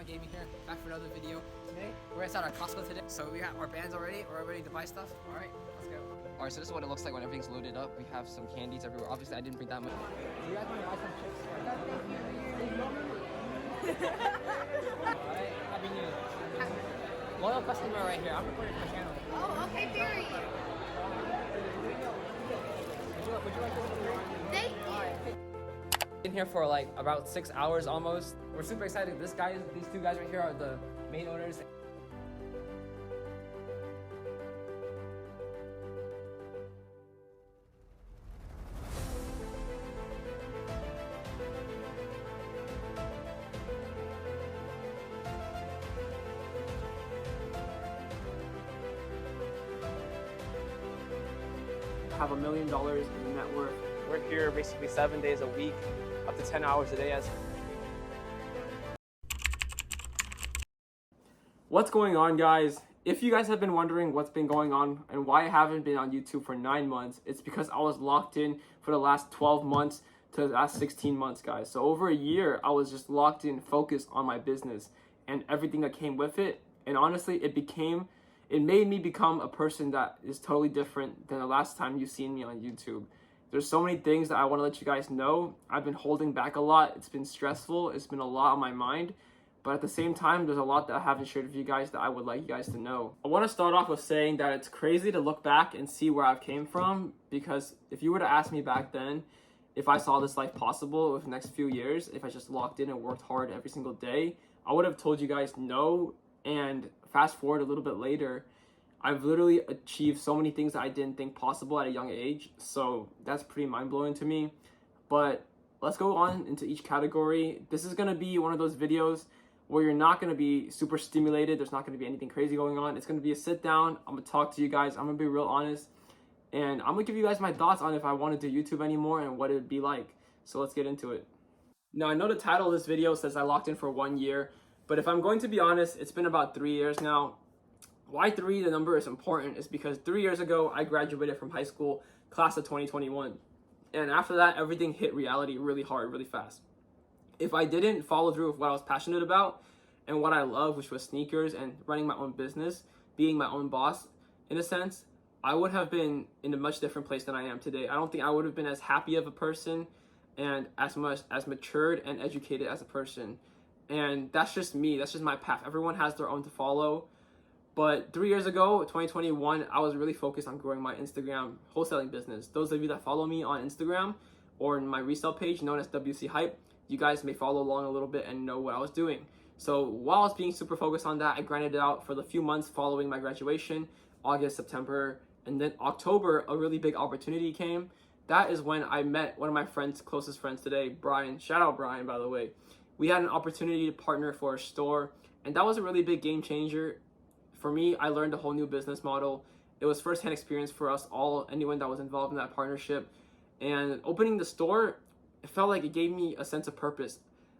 John Gaming here, back for another video. Today, we're inside our Costco today. So we got our bands already, we're ready to buy stuff. Alright, let's go. Alright, so this is what it looks like when everything's loaded up. We have some candies everywhere. Obviously, I didn't bring that much. Do you guys want to buy some chips? Alright, Happy New Year. Loyal customer right here. I'm recording my channel. Oh, okay, period. Would you like to Thank you. Been here for like about 6 hours almost. We're super excited. These two guys right here are the main owners. Have $1 million in net worth. We're here basically 7 days a week, up to 10 hours a day. What's going on, guys? If you guys have been wondering what's been going on and why I haven't been on YouTube for 9 months, it's because I was locked in for the last 12 months to the last 16 months, guys. So over a year, I was just locked in, focused on my business and everything that came with it. And honestly, it made me become a person that is totally different than the last time you've seen me on YouTube. There's so many things that I want to let you guys know. I've been holding back a lot. It's been stressful. It's been a lot on my mind. But at the same time, there's a lot that I haven't shared with you guys that I would like you guys to know. I want to start off with saying that it's crazy to look back and see where I've came from, because if you were to ask me back then if I saw this life possible with the next few years, if I just locked in and worked hard every single day, I would have told you guys no. And fast forward a little bit later, I've literally achieved so many things that I didn't think possible at a young age. So that's pretty mind-blowing to me. But let's go on into each category. This is going to be one of those videos where you're not going to be super stimulated. There's not going to be anything crazy going on. It's going to be a sit down. I'm going to talk to you guys. I'm going to be real honest. And I'm going to give you guys my thoughts on if I want to do YouTube anymore and what it would be like. So let's get into it. Now, I know the title of this video says I locked in for 1 year. But if I'm going to be honest, it's been about 3 years now. Why 3, the number is important, is because 3 years ago, I graduated from high school, class of 2021. And after that, everything hit reality really hard, really fast. If I didn't follow through with what I was passionate about and what I love, which was sneakers and running my own business, being my own boss, in a sense, I would have been in a much different place than I am today. I don't think I would have been as happy of a person and as matured and educated as a person. And that's just me. That's just my path. Everyone has their own to follow. But 3 years ago, 2021, I was really focused on growing my Instagram wholesaling business. Those of you that follow me on Instagram or in my resale page known as WC Hype, you guys may follow along a little bit and know what I was doing. So while I was being super focused on that, I grinded it out for the few months following my graduation, August, September, and then October, a really big opportunity came. That is when I met one of my friends, closest friends today, Brian. Shout out Brian, by the way. We had an opportunity to partner for a store, and that was a really big game changer. For me, I learned a whole new business model. It was firsthand experience for us all, anyone that was involved in that partnership. And opening the store, it felt like it gave me a sense of purpose.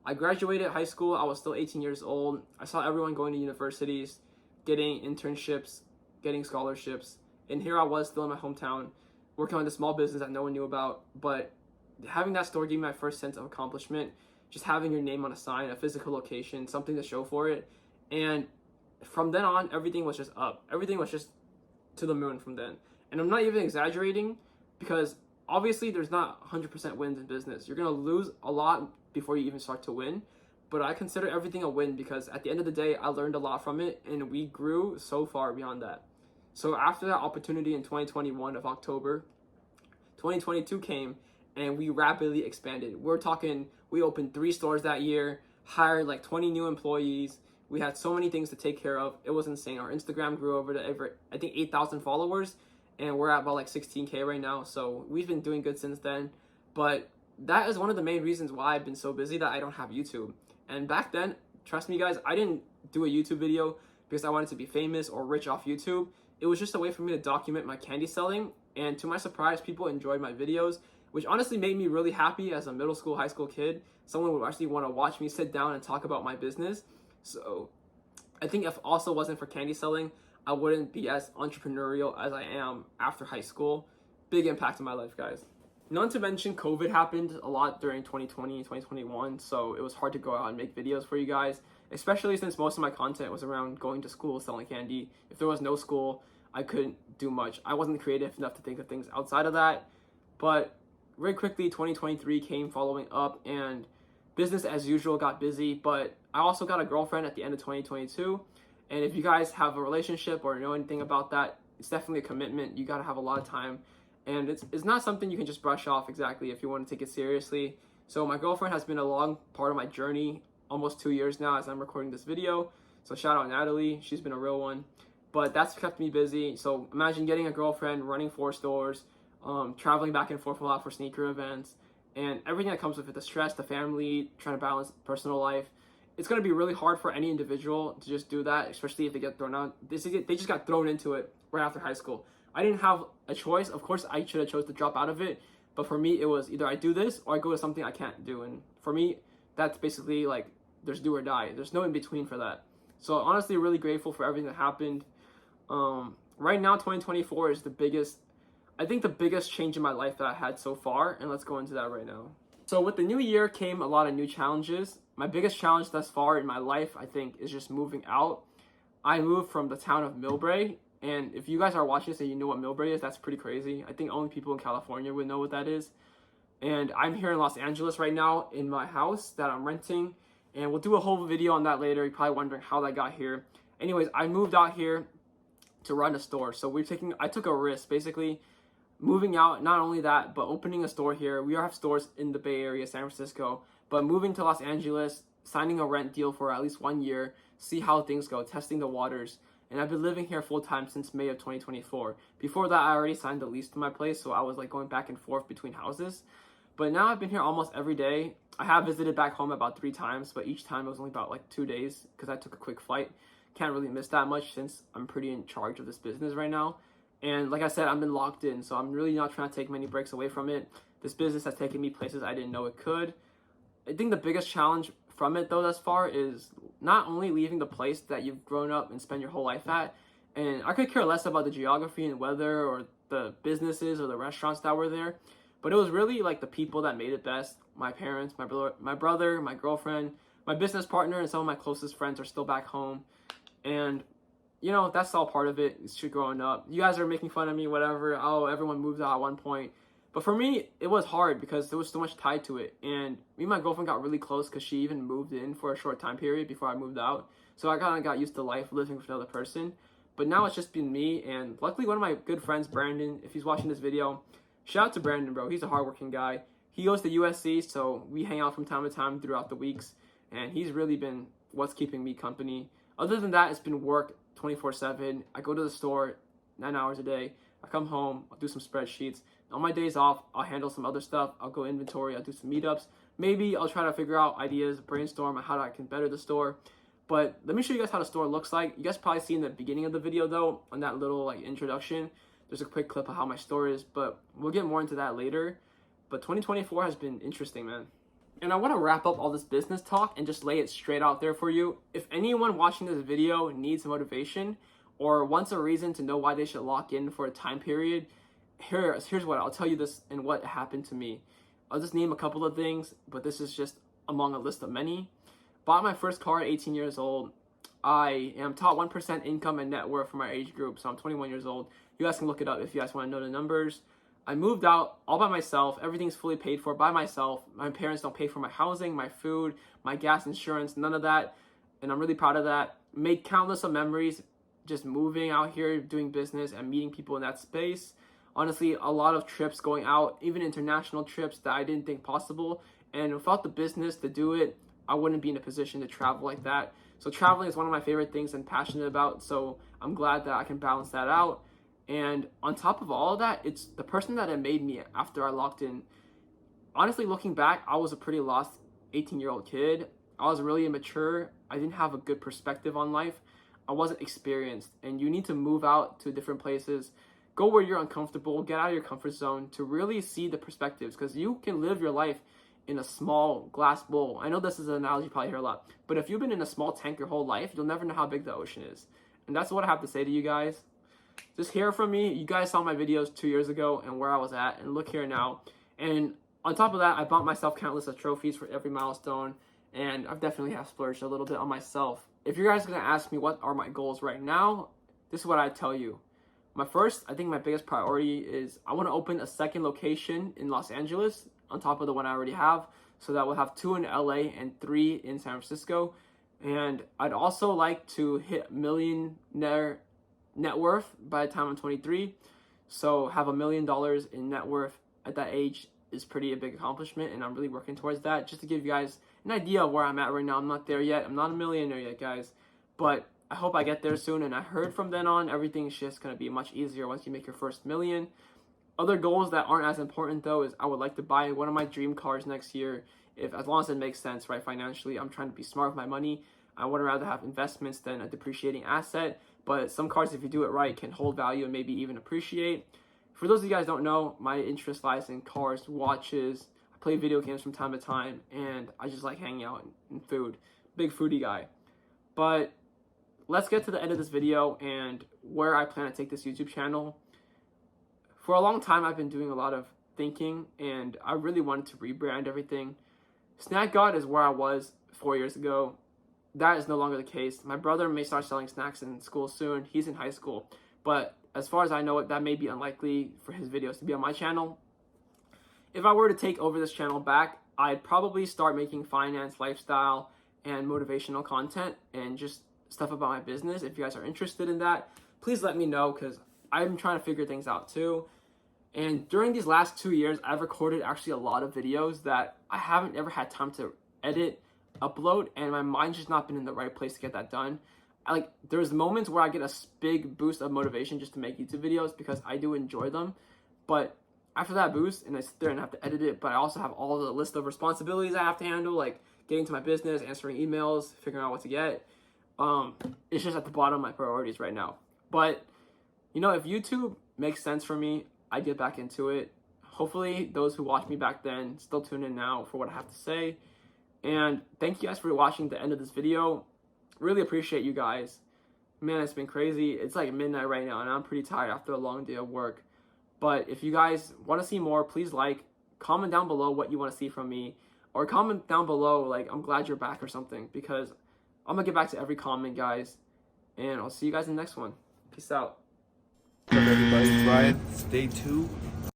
I graduated high school, I was still 18 years old. I saw everyone going to universities, getting internships, getting scholarships. And here I was still in my hometown, working on this small business that no one knew about. But having that store gave me my first sense of accomplishment. Just having your name on a sign, a physical location, something to show for it. And from then on, everything was just up. Everything was just to the moon from then. And I'm not even exaggerating, because obviously there's not 100% wins in business. You're going to lose a lot before you even start to win. But I consider everything a win, because at the end of the day, I learned a lot from it and we grew so far beyond that. So after that opportunity in 2021 of October, 2022 came and we rapidly expanded. We're talking, we opened 3 stores that year, hired like 20 new employees. We had so many things to take care of. It was insane. Our Instagram grew over to I think 8,000 followers, and we're at about like 16K right now. So we've been doing good since then. But that is one of the main reasons why I've been so busy that I don't have YouTube. And back then, trust me guys, I didn't do a YouTube video because I wanted to be famous or rich off YouTube. It was just a way for me to document my candy selling. And to my surprise, people enjoyed my videos, which honestly made me really happy as a middle school, high school kid. Someone would actually want to watch me sit down and talk about my business. So I think if also wasn't for candy selling, I wouldn't be as entrepreneurial as I am after high school. Big impact in my life, guys. Not to mention COVID happened a lot during 2020 and 2021, so it was hard to go out and make videos for you guys. especially since most of my content was around going to school, selling candy. If there was no school, I couldn't do much. I wasn't creative enough to think of things outside of that. But very quickly, 2023 came following up, and business as usual got busy. But I also got a girlfriend at the end of 2022. And if you guys have a relationship or know anything about that, it's definitely a commitment. You got to have a lot of time. And it's not something you can just brush off exactly if you want to take it seriously. So my girlfriend has been a long part of my journey, almost 2 years now as I'm recording this video. So shout out Natalie, she's been a real one. But that's kept me busy. So imagine getting a girlfriend, running 4 stores, traveling back and forth a lot for sneaker events, and everything that comes with it, the stress, the family, trying to balance personal life. It's going to be really hard for any individual to just do that, especially if they get thrown out. They just got thrown into it right after high school. I didn't have a choice. Of course, I should have chose to drop out of it. But for me, it was either I do this or I go to something I can't do. And for me, that's basically like there's do or die. There's no in between for that. So honestly, really grateful for everything that happened. Right now, 2024 is the biggest change in my life that I had so far. And let's go into that right now. So with the new year came a lot of new challenges. My biggest challenge thus far in my life, I think, is just moving out. I moved from the town of Millbrae. And if you guys are watching this and you know what Millbrae is, that's pretty crazy. I think only people in California would know what that is. And I'm here in Los Angeles right now in my house that I'm renting. And we'll do a whole video on that later. You're probably wondering how that got here. Anyways, I moved out here to run a store. So I took a risk, basically moving out. Not only that, but opening a store here. We have stores in the Bay Area, San Francisco. But moving to Los Angeles, signing a rent deal for at least 1 year, see how things go, testing the waters. And I've been living here full time since May of 2024. Before that, I already signed the lease to my place, so I was like going back and forth between houses. But now I've been here almost every day. I have visited back home about 3 times, but each time it was only about like 2 days because I took a quick flight. Can't really miss that much since I'm pretty in charge of this business right now. And like I said, I've been locked in, so I'm really not trying to take many breaks away from it. This business has taken me places I didn't know it could. I think the biggest challenge from it though thus far is not only leaving the place that you've grown up and spent your whole life at, and I could care less about the geography and weather or the businesses or the restaurants that were there, but it was really like the people that made it best. My parents, my brother, my girlfriend, my business partner, and some of my closest friends are still back home. And you know, that's all part of it. It's just growing up. You guys are making fun of me, whatever. Oh, everyone moved out at one point. But for me, it was hard because there was so much tied to it. And me and my girlfriend got really close because she even moved in for a short time period before I moved out. So I kind of got used to life living with another person. But now it's just been me. And luckily, one of my good friends, Brandon, if he's watching this video, shout out to Brandon, bro. He's a hardworking guy. He goes to USC, so we hang out from time to time throughout the weeks. And he's really been what's keeping me company. Other than that, it's been work 24/7. I go to the store 9 hours a day. I come home, I'll do some spreadsheets. On my days off, I'll handle some other stuff. I'll go inventory, I'll do some meetups. Maybe I'll try to figure out ideas, brainstorm on how I can better the store. But let me show you guys how the store looks like. You guys probably see in the beginning of the video though, on that little like introduction, there's a quick clip of how my store is, but we'll get more into that later. But 2024 has been interesting, man. And I want to wrap up all this business talk and just lay it straight out there for you. If anyone watching this video needs motivation or wants a reason to know why they should lock in for a time period, here's what I'll tell you this and what happened to me. I'll just name a couple of things, but this is just among a list of many. Bought my first car at 18 years old. I am top 1% income and net worth for my age group, so I'm 21 years old. You guys can look it up if you guys want to know the numbers. I moved out all by myself. Everything's fully paid for by myself. My parents don't pay for my housing, my food, my gas insurance, none of that. And I'm really proud of that. Made countless of memories just moving out here, doing business and meeting people in that space. Honestly, a lot of trips going out, even international trips that I didn't think possible. And without the business to do it, I wouldn't be in a position to travel like that. So traveling is one of my favorite things I'm passionate about. So I'm glad that I can balance that out. And on top of all of that, it's the person that it made me after I locked in. Honestly, looking back, I was a pretty lost 18-year-old kid. I was really immature. I didn't have a good perspective on life. I wasn't experienced. And you need to move out to different places. Go where you're uncomfortable. Get out of your comfort zone to really see the perspectives. Because you can live your life in a small glass bowl. I know this is an analogy you probably hear a lot. But if you've been in a small tank your whole life, you'll never know how big the ocean is. And that's what I have to say to you guys. Just hear from me. You guys saw my videos 2 years ago and where I was at, and look here now. And on top of that, I bought myself countless of trophies for every milestone. and I've definitely have splurged a little bit on myself. If you guys are gonna ask me what are my goals right now, this is what I tell you. My first, I think my biggest priority is I want to open a second location in Los Angeles on top of the one I already have. So that we'll have 2 in LA and 3 in San Francisco. And I'd also like to hit millionaire net worth by the time I'm 23. So have $1 million in net worth at that age is pretty a big accomplishment, and I'm really working towards that. Just to give you guys an idea of where I'm at right now. I'm not there yet. I'm not a millionaire yet, guys. But I hope I get there soon, and I heard from then on, everything's just going to be much easier once you make your first million. Other goals that aren't as important, though, is I would like to buy one of my dream cars next year, as long as it makes sense, right, financially. I'm trying to be smart with my money. I would rather have investments than a depreciating asset, but some cars, if you do it right, can hold value and maybe even appreciate. For those of you guys who don't know, my interest lies in cars, watches. I play video games from time to time, and I just like hanging out and food. Big foodie guy. But let's get to the end of this video and where I plan to take this YouTube channel. For a long time, I've been doing a lot of thinking, and I really wanted to rebrand everything. Snack God is where I was 4 years ago. That is no longer the case. My brother may start selling snacks in school soon. He's in high school. But as far as I know, that may be unlikely for his videos to be on my channel. If I were to take over this channel back, I'd probably start making finance, lifestyle, and motivational content, and just stuff about my business. If you guys are interested in that, please let me know, because I'm trying to figure things out too. And during these last 2 years, I've recorded actually a lot of videos that I haven't ever had time to edit, upload, and my mind's just not been in the right place to get that done. There's moments where I get a big boost of motivation just to make YouTube videos because I do enjoy them. But after that boost, and I sit there and have to edit it, but I also have all the list of responsibilities I have to handle, like getting to my business, answering emails, figuring out what to get. It's just at the bottom of my priorities right now. But, you know, if YouTube makes sense for me, I get back into it. Hopefully those who watched me back then still tune in now for what I have to say. And thank you guys for watching the end of this video. Really appreciate you guys. Man, it's been crazy. It's like midnight right now, and I'm pretty tired after a long day of work. But if you guys want to see more, please comment down below what you want to see from me. Or comment down below, like, I'm glad you're back or something, because I'm going to get back to every comment, guys. And I'll see you guys in the next one. Peace out. What's up, everybody? It's Ryan. Stay tuned.